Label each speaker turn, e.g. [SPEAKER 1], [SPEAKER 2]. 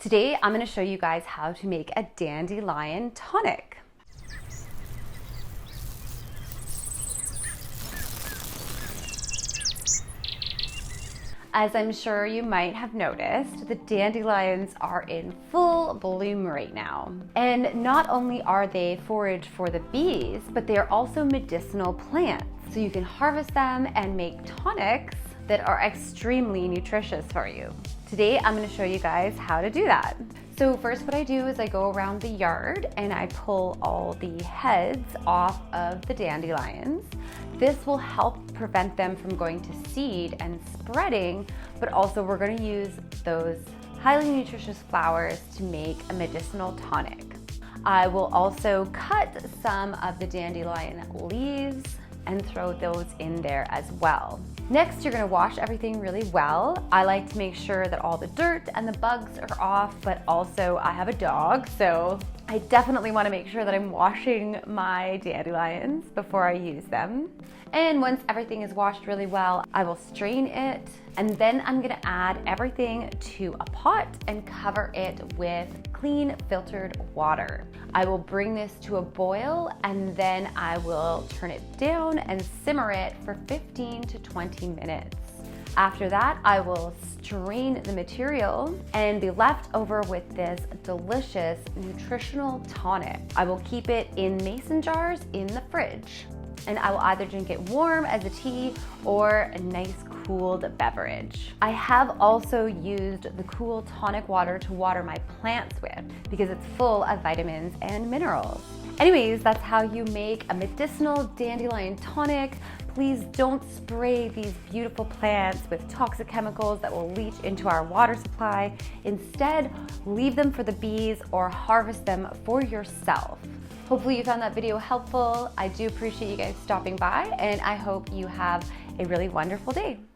[SPEAKER 1] Today, I'm going to show you guys how to make a dandelion tonic. As I'm sure you might have noticed, the dandelions are in full bloom right now. And not only are they forage for the bees, but they are also medicinal plants. So you can harvest them and make tonics that are extremely nutritious for you. Today, I'm going to show you guys how to do that. So first what I do is I go around the yard and I pull all the heads off of the dandelions. This will help prevent them from going to seed and spreading, but also we're going to use those highly nutritious flowers to make a medicinal tonic. I will also cut some of the dandelion leaves and throw those in there as well. Next, you're gonna wash everything really well. I like to make sure that all the dirt and the bugs are off, but also I have a dog, so I definitely wanna make sure that I'm washing my dandelions before I use them. And once everything is washed really well, I will strain it, and then I'm gonna add everything to a pot and cover it with clean filtered water. I will bring this to a boil and then I will turn it down and simmer it for 15 to 20 minutes. After that, I will strain the material and be left over with this delicious nutritional tonic. I will keep it in mason jars in the fridge, and I will either drink it warm as a tea or a nice cooled beverage. I have also used the cool tonic water to water my plants with because it's full of vitamins and minerals. Anyways, that's how you make a medicinal dandelion tonic. Please don't spray these beautiful plants with toxic chemicals that will leach into our water supply. Instead, leave them for the bees or harvest them for yourself. Hopefully you found that video helpful. I do appreciate you guys stopping by, and I hope you have a really wonderful day.